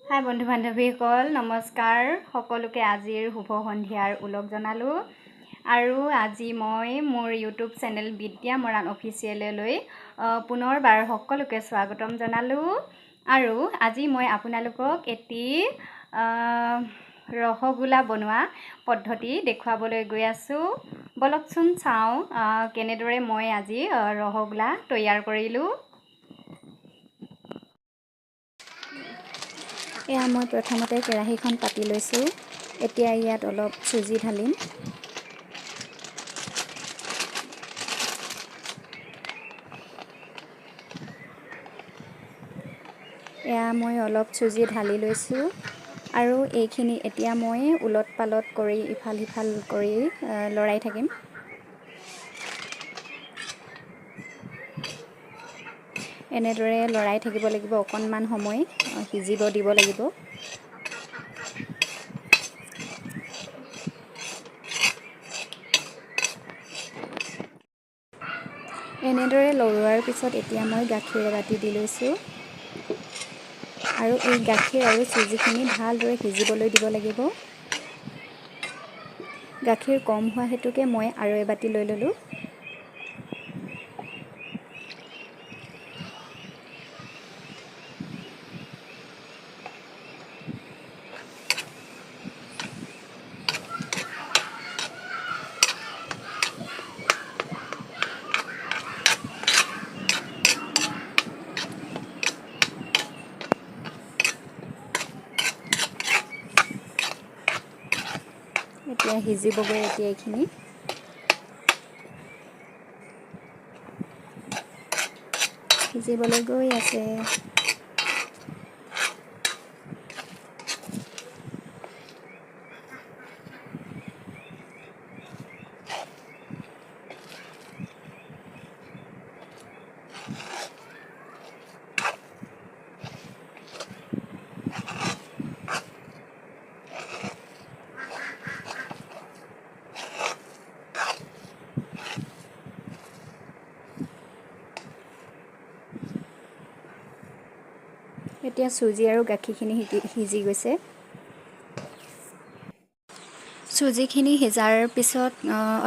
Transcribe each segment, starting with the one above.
হাই বন্ধু বান্ধৱীসকল নমস্কাৰ সকলোকে আজিৰ শুভ সন্ধিয়াৰ ওলগ জনালোঁ আৰু আজি মই মোৰ ইউটিউব চেনেল বিদ্যা মৰাণ অফিচিয়েললৈ পুনৰবাৰ সকলোকে স্বাগতম জনালোঁ আৰু আজি মই আপোনালোকক এটি ৰসগোল্লা বনোৱা পদ্ধতি দেখুৱাবলৈ গৈ আছোঁ বলকচোন চাওঁ কেনেদৰে মই আজি ৰসগোল্লা তৈয়াৰ কৰিলোঁ। এয়া মই প্ৰথমতে কেৰাহীখন পাতি লৈছোঁ। এতিয়া ইয়াত অলপ চুজি ঢালিম। এয়া মই অলপ চুজি ঢালি লৈছোঁ আৰু এইখিনি এতিয়া মই উলট পালট কৰি ইফাল সিফাল কৰি লৰাই থাকিম। এনেদৰে লৰাই থাকিব লাগিব, অকণমান সময় সিজিব দিব লাগিব। এনেদৰে লৰোৱাৰ পিছত এতিয়া মই গাখীৰ এবাতি দি লৈছোঁ আৰু এই গাখীৰ আৰু চুজিখিনি ভালদৰে সিজিবলৈ দিব লাগিব। গাখীৰ কম হোৱা হেতুকে মই আৰু এবাতি লৈ ল'লোঁ। এতিয়া সিজিবগৈ। এতিয়া এইখিনি সিজিবলৈ গৈ আছে। এতিয়া চুজি আৰু গাখীৰখিনি সিজি গৈছে। চুজিখিনি সিজাৰ পিছত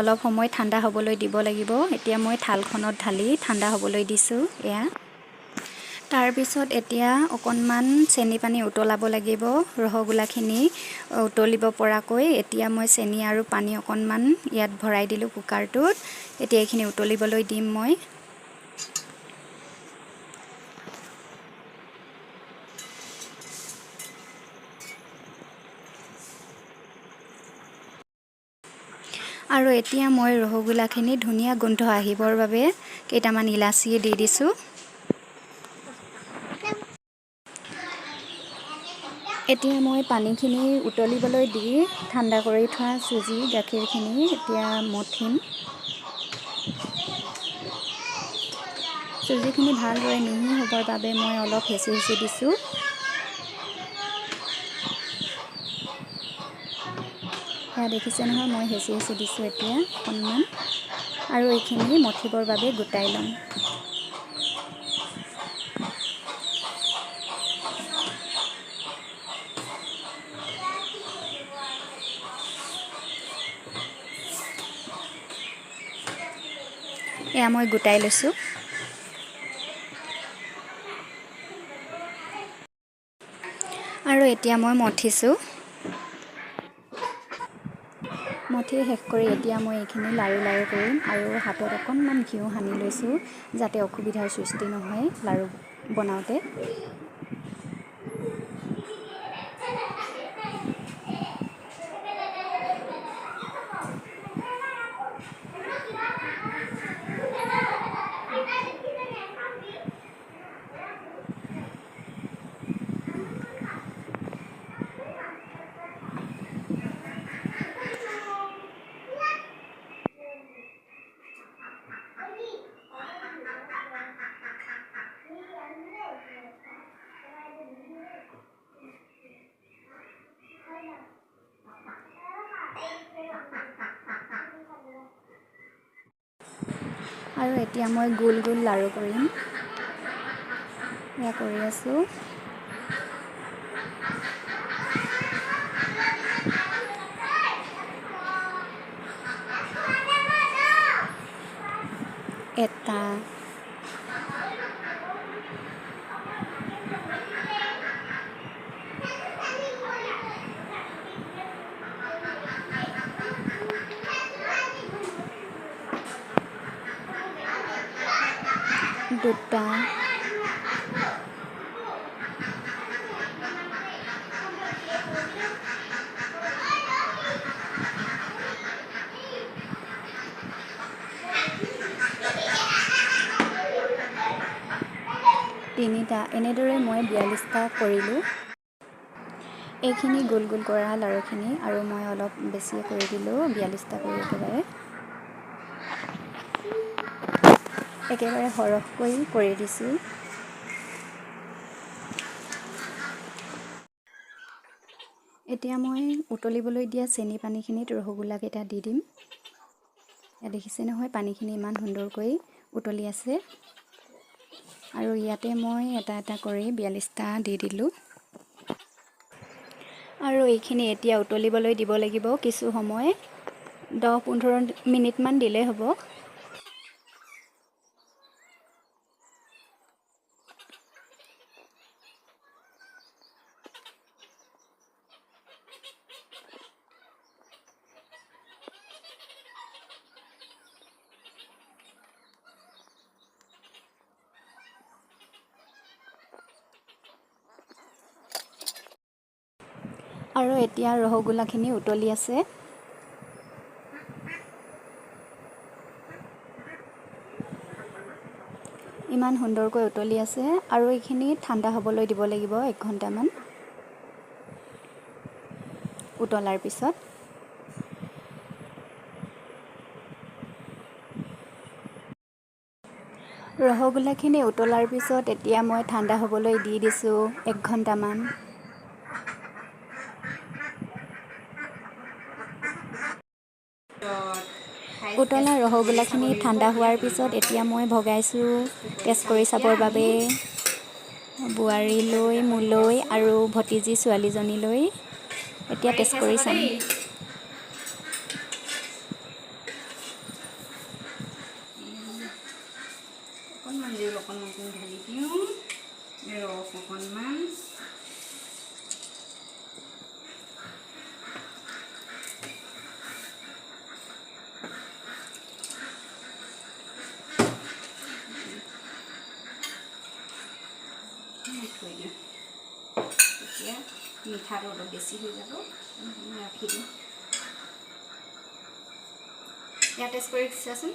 অলপ সময় ঠাণ্ডা হ'বলৈ দিব লাগিব। এতিয়া মই থালখনত ঢালি ঠাণ্ডা হ'বলৈ দিছোঁ। এয়া তাৰপিছত এতিয়া অকণমান চেনি পানী উতলাব লাগিব ৰসগোল্লাখিনি উতলিব পৰাকৈ। এতিয়া মই চেনি আৰু পানী অকণমান ইয়াত ভৰাই দিলোঁ কুকাৰটোত। এতিয়া এইখিনি উতলিবলৈ দিম মই। আৰু এতিয়া মই ৰসগোল্লাখিনি ধুনীয়া গোন্ধ আহিবৰ বাবে কেইটামান ইলাচি দি দিছোঁ। এতিয়া মই পানীখিনি উতলিবলৈ দি ঠাণ্ডা কৰি থোৱা চুজি গাখীৰখিনি এতিয়া মঠিম। চুজিখিনি ভালদৰে মিহি হ'বৰ বাবে মই অলপ হেঁচি হেঁচি দিছোঁ। সেয়া দেখিছে নহয়, মই হেঁচি হেঁচি দিছোঁ এতিয়া অকণমান আৰু এইখিনি মঠিবৰ বাবে গোটাই ল'ম। এয়া মই গোটাই লৈছোঁ। আৰু এতিয়া মই মঠিছোঁ। মঠি শেষ কৰি এতিয়া মই এইখিনি লাৰু লাৰু কৰিম আৰু হাতত অকণমান ঘিউ সানি লৈছোঁ যাতে অসুবিধাৰ সৃষ্টি নহয় লাৰু বনাওঁতে। আৰু এতিয়া মই গোল গোল লাৰু কৰিম। এয়া কৰি আছোঁ। সূতা, তিনিটা, এনেদৰে মই 42টা কৰিলোঁ। এইখিনি গোল গোল কৰা লাৰুখিনি আৰু মই অলপ বেছিয়ে কৰি দিলোঁ, 42টা কৰি একেবাৰে সৰহকৈ কৰি দিছোঁ। এতিয়া মই উতলিবলৈ দিয়া চেনি পানীখিনিত ৰসগোল্লাকেইটা দি দিম। ইয়াত দেখিছে নহয়, পানীখিনি ইমান সুন্দৰকৈ উতলি আছে। আৰু ইয়াতে মই এটা এটা কৰি 42টা দি দিলোঁ। আৰু এইখিনি এতিয়া উতলিবলৈ দিব লাগিব কিছু সময়, 10-15 মিনিটমান দিলেই হ'ব। আৰু এতিয়া ৰসগোল্লাখিনি উতলি আছে। ইমান সুন্দৰকৈ উতলি আছে আৰু এইখিনি ঠাণ্ডা হ'বলৈ দিব লাগিব 1 ঘণ্টামান উতলাৰ পিছত। ৰসগোল্লাখিনি উতলাৰ পিছত এতিয়া মই ঠাণ্ডা হ'বলৈ দি দিছোঁ 1 ঘণ্টামান। উতলা ৰসগোল্লাখিনি ঠাণ্ডা হোৱাৰ পিছত এতিয়া মই ভগাইছোঁ টেষ্ট কৰি চাবৰ বাবে বোৱাৰীলৈ, মোলৈ আৰু ভতিজী ছোৱালীজনীলৈ। এতিয়া টেষ্ট কৰি চাম। অকণমান ঢালি দিওঁ, ৰস অকণমান। তেতিয়া মিঠাটো অলপ বেছি হৈ যাব, ৰাখি দিম। ইয়াত টেষ্ট কৰি চাচোন।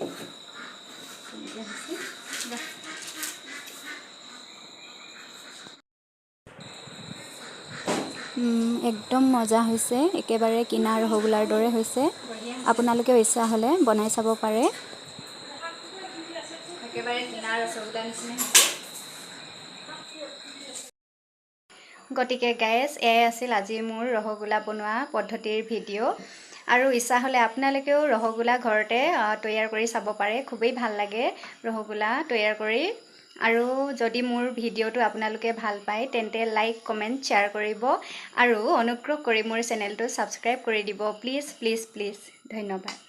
একদম মজা হৈছে, একেবাৰে কিনা ৰসগোল্লাৰ দৰে হৈছে। আপোনালোকেও ইচ্ছা হ'লে বনাই চাব পাৰে। একেবাৰে কিনা ৰসগোল্লাৰ নিচিনা হৈছে। গতিকে গাইজ, এয়াই আছিল আজি মোৰ ৰসগোল্লা বনোৱা পদ্ধতিৰ ভিডিঅ'। আৰু ইচ্ছা হ'লে আপোনালোকেও ৰসগোল্লা ঘৰতে তৈয়াৰ কৰি চাব পাৰে। খুবেই ভাল লাগে ৰসগোল্লা তৈয়াৰ কৰি। আৰু যদি মোৰ ভিডিঅ'টো আপোনালোকে ভাল পায় তেন্তে লাইক, কমেণ্ট, শ্বেয়াৰ কৰিব আৰু অনুগ্ৰহ কৰি মোৰ চেনেলটো ছাবস্ক্ৰাইব কৰি দিব। Please please please. ধন্যবাদ।